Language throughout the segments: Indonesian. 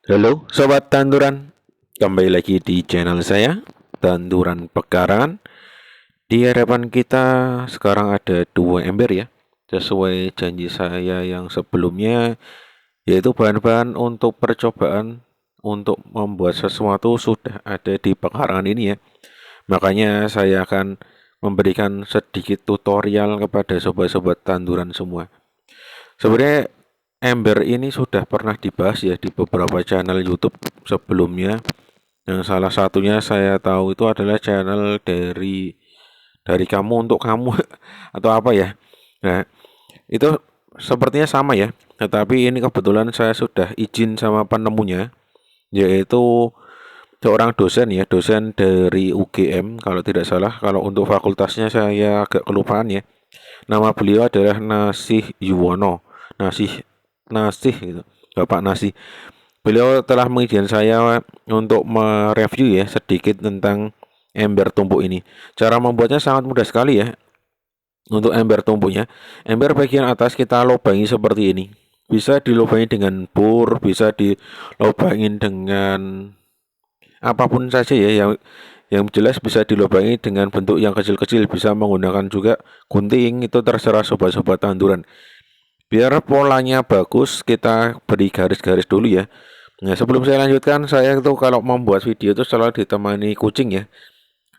Halo Sobat Tanduran, kembali lagi di channel saya, Tanduran Pekarangan. Di hadapan kita sekarang ada dua ember ya, sesuai janji saya yang sebelumnya, yaitu bahan-bahan untuk percobaan untuk membuat sesuatu sudah ada di pekarangan ini ya. Makanya saya akan memberikan sedikit tutorial kepada sobat-sobat tanduran semua. Sebenarnya ember ini sudah pernah dibahas ya di beberapa channel YouTube sebelumnya. Yang salah satunya saya tahu itu adalah channel dari kamu untuk kamu atau apa ya. Nah, itu sepertinya sama ya. Tetapi ini kebetulan saya sudah izin sama penemunya, yaitu seorang dosen ya, dosen dari UGM kalau tidak salah. Kalau untuk fakultasnya saya agak kelupaan ya. Nama beliau adalah Nasih Yuwono. Nasih Nasih gitu. Bapak Nasih. Beliau telah mengizinkan saya untuk mereview ya sedikit tentang ember tumpuk ini. Cara membuatnya sangat mudah sekali ya. Untuk ember tumpuknya, ember bagian atas kita lubangi seperti ini. Bisa dilubangi dengan bor, bisa dilubangi dengan apapun saja ya, yang jelas bisa dilubangi dengan bentuk yang kecil-kecil, bisa menggunakan juga gunting, itu terserah sobat-sobat tanduran. Biar polanya bagus, kita beri garis-garis dulu ya. Nah, sebelum saya lanjutkan, saya itu kalau membuat video itu selalu ditemani kucing ya.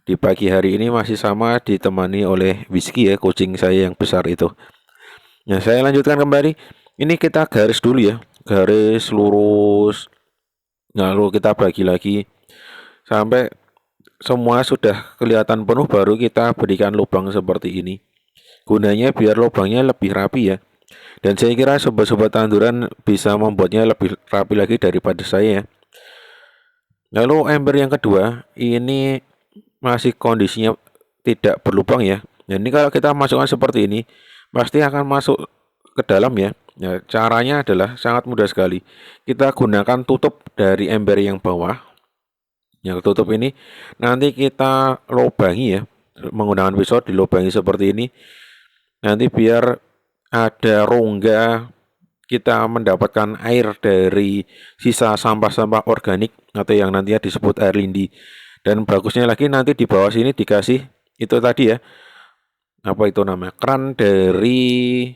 Di pagi hari ini masih sama ditemani oleh Whisky ya, kucing saya yang besar itu. Nah, saya lanjutkan kembali. Ini kita garis dulu ya, garis lurus. Lalu kita bagi lagi sampai semua sudah kelihatan penuh, baru kita berikan lubang seperti ini. Gunanya biar lubangnya lebih rapi ya. Dan saya kira sobat-sobat tanduran bisa membuatnya lebih rapi lagi daripada saya ya. Lalu ember yang kedua, ini masih kondisinya tidak berlubang ya. Nah, ini kalau kita masukkan seperti ini, pasti akan masuk ke dalam ya. Ya, caranya adalah sangat mudah sekali. Kita gunakan tutup dari ember yang bawah. Yang tutup ini nanti kita lubangi ya, menggunakan pisau dilubangi seperti ini. Nanti biar ada rongga, kita mendapatkan air dari sisa sampah-sampah organik atau yang nantinya disebut air lindi. Dan bagusnya lagi nanti di bawah sini dikasih itu tadi ya, apa itu namanya, keran dari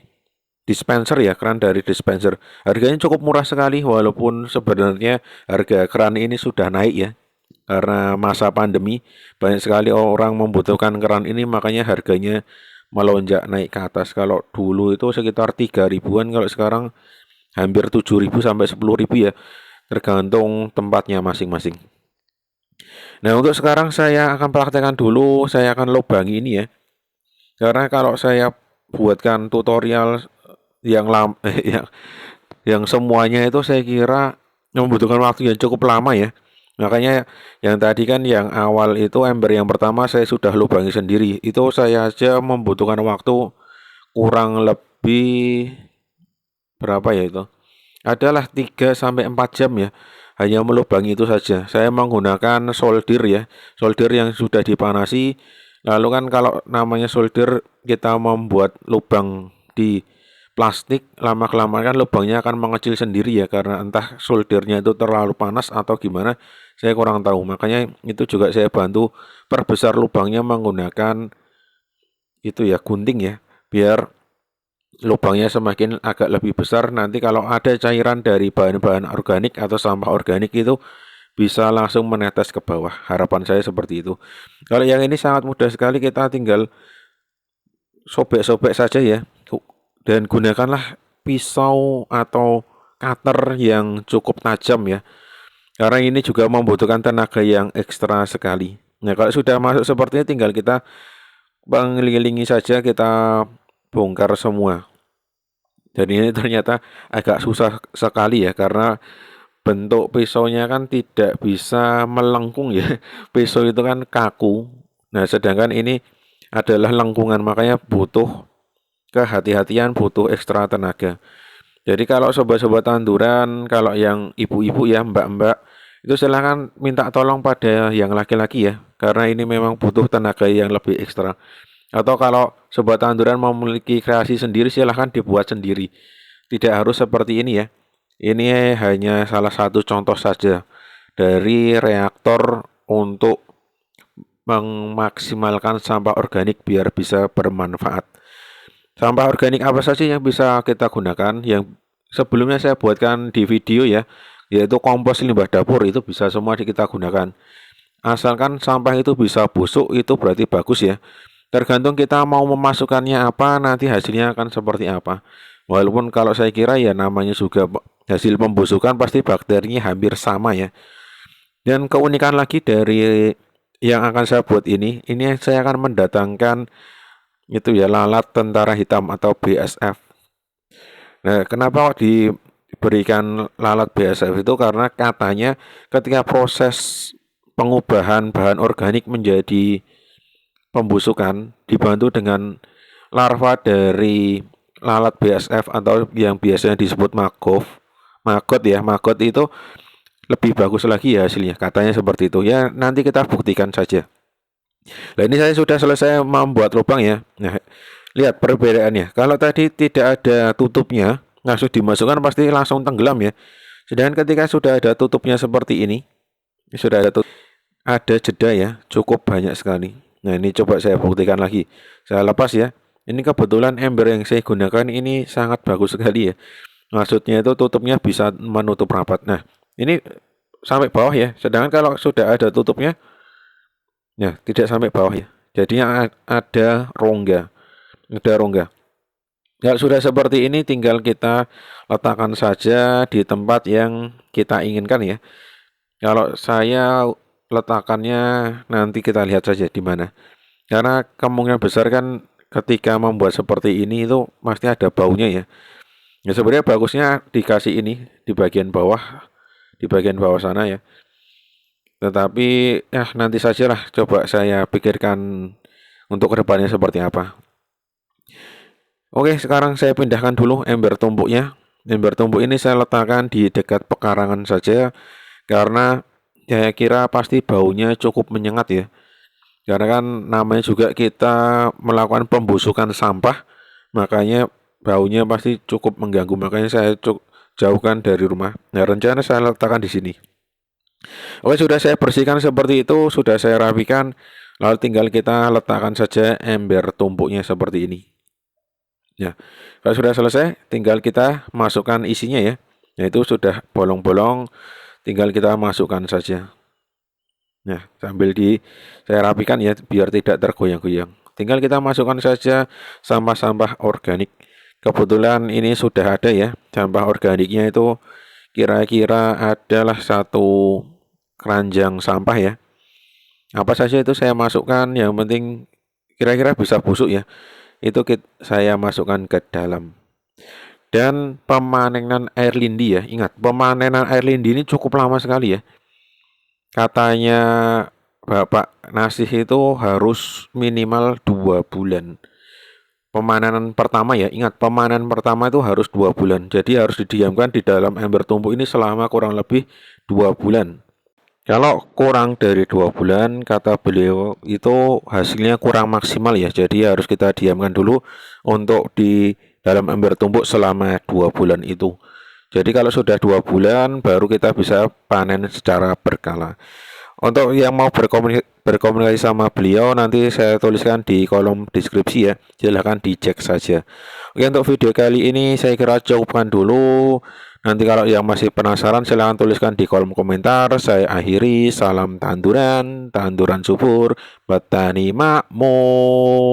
dispenser ya, keran dari dispenser. Harganya cukup murah sekali, walaupun sebenarnya harga keran ini sudah naik ya. Karena masa pandemi banyak sekali orang membutuhkan keran ini, makanya harganya melonjak naik ke atas. Kalau dulu itu sekitar 3 ribuan, kalau sekarang hampir 7 ribu sampai 10 ribu ya, tergantung tempatnya masing-masing. Nah, untuk sekarang saya akan praktekkan dulu, saya akan lubangi ini ya. Karena kalau saya buatkan tutorial yang lama yang semuanya itu saya kira membutuhkan waktu yang cukup lama ya. Makanya yang tadi kan yang awal itu ember yang pertama saya sudah lubangi sendiri. Itu saya aja membutuhkan waktu kurang lebih berapa ya itu? Adalah 3 sampai 4 jam ya. Hanya melubangi itu saja. Saya menggunakan solder ya. Solder yang sudah dipanasi. Lalu kan kalau namanya solder, kita membuat lubang di plastik, lama-kelamaan kan lubangnya akan mengecil sendiri ya, karena entah soldernya itu terlalu panas atau gimana, saya kurang tahu. Makanya itu juga saya bantu perbesar lubangnya menggunakan itu ya, gunting ya, biar lubangnya semakin agak lebih besar. Nanti kalau ada cairan dari bahan-bahan organik atau sampah organik itu bisa langsung menetes ke bawah. Harapan saya seperti itu. Kalau yang ini sangat mudah sekali, kita tinggal sobek-sobek saja ya. Dan gunakanlah pisau atau cutter yang cukup tajam ya. Karena ini juga membutuhkan tenaga yang ekstra sekali. Nah, kalau sudah masuk sepertinya tinggal kita mengelilingi saja, kita bongkar semua. Dan ini ternyata agak susah sekali ya, karena bentuk pisaunya kan tidak bisa melengkung ya. Pisau itu kan kaku. Nah, sedangkan ini adalah lengkungan, makanya butuh kehati-hatian, butuh ekstra tenaga. Jadi kalau sobat-sobat tanduran, kalau yang ibu-ibu ya, mbak-mbak, itu silahkan minta tolong pada yang laki-laki ya, karena ini memang butuh tenaga yang lebih ekstra. Atau kalau sobat tanduran memiliki kreasi sendiri, silahkan dibuat sendiri. Tidak harus seperti ini ya. Ini hanya salah satu contoh saja dari reaktor untuk memaksimalkan sampah organik biar bisa bermanfaat. Sampah organik apa saja yang bisa kita gunakan? Yang sebelumnya saya buatkan di video ya, yaitu kompos limbah dapur itu bisa semua kita gunakan. Asalkan sampah itu bisa busuk itu berarti bagus ya. Tergantung kita mau memasukkannya apa, nanti hasilnya akan seperti apa. Walaupun kalau saya kira ya namanya juga hasil pembusukan pasti bakterinya hampir sama ya. Dan keunikan lagi dari yang akan saya buat ini saya akan mendatangkan itu ya lalat tentara hitam atau BSF. Nah, kenapa kok diberikan lalat BSF itu? Karena katanya ketika proses pengubahan bahan organik menjadi pembusukan dibantu dengan larva dari lalat BSF atau yang biasanya disebut maggot itu lebih bagus lagi ya hasilnya, katanya seperti itu ya. Nanti kita buktikan saja. Nah, ini saya sudah selesai membuat lubang ya. Nah, lihat perbedaannya. Kalau tadi tidak ada tutupnya, langsung dimasukkan pasti langsung tenggelam ya. Sedangkan ketika sudah ada tutupnya seperti ini, sudah ada jeda ya, cukup banyak sekali. Nah, ini coba saya buktikan lagi. Saya lepas ya. Ini kebetulan ember yang saya gunakan ini sangat bagus sekali ya. Maksudnya itu tutupnya bisa menutup rapat. Nah, ini sampai bawah ya. Sedangkan kalau sudah ada tutupnya, ya tidak sampai bawah ya. Jadinya ada rongga. Ada rongga. Ya sudah seperti ini tinggal kita letakkan saja di tempat yang kita inginkan ya. Kalau saya letakkannya nanti kita lihat saja di mana. Karena kemungkinan besar kan ketika membuat seperti ini itu pasti ada baunya ya. Ya sebenarnya bagusnya dikasih ini di bagian bawah sana ya. Tetapi ya nanti sajalah, coba saya pikirkan untuk kedepannya seperti apa. Oke, sekarang saya pindahkan dulu ember tumpuknya. Ember tumpuk ini saya letakkan di dekat pekarangan saja karena saya kira pasti baunya cukup menyengat ya. Karena kan namanya juga kita melakukan pembusukan sampah, makanya baunya pasti cukup mengganggu. Makanya saya jauhkan dari rumah. Nah, rencana saya letakkan di sini. Oke, sudah saya bersihkan seperti itu, sudah saya rapikan. Lalu tinggal kita letakkan saja ember tumpuknya seperti ini. Ya, kalau sudah selesai, tinggal kita masukkan isinya ya. Yaitu sudah bolong-bolong, tinggal kita masukkan saja. Nah, sambil saya rapikan ya, biar tidak tergoyang-goyang. Tinggal kita masukkan saja sampah-sampah organik. Kebetulan ini sudah ada ya, sampah organiknya itu kira-kira adalah satu keranjang sampah ya. Apa saja itu saya masukkan, yang penting kira-kira bisa busuk ya. Itu saya masukkan ke dalam. Dan pemanenan air lindi ya, ingat pemanenan air lindi ini cukup lama sekali ya. Katanya Bapak Nasih itu harus minimal 2 bulan. Pemanenan pertama ya, ingat pemanenan pertama itu harus 2 bulan. Jadi harus didiamkan di dalam ember tumpuk ini selama kurang lebih 2 bulan. Kalau kurang dari 2 bulan, kata beliau itu hasilnya kurang maksimal ya. Jadi harus kita diamkan dulu untuk di dalam ember tumpuk selama 2 bulan itu. Jadi kalau sudah 2 bulan baru kita bisa panen secara berkala. Untuk yang mau berkomunikasi sama beliau nanti saya tuliskan di kolom deskripsi ya. Silahkan dicek saja. Oke, untuk video kali ini saya kira cukupkan dulu. Nanti kalau yang masih penasaran silahkan tuliskan di kolom komentar. Saya akhiri, salam tanduran subur, petani makmur.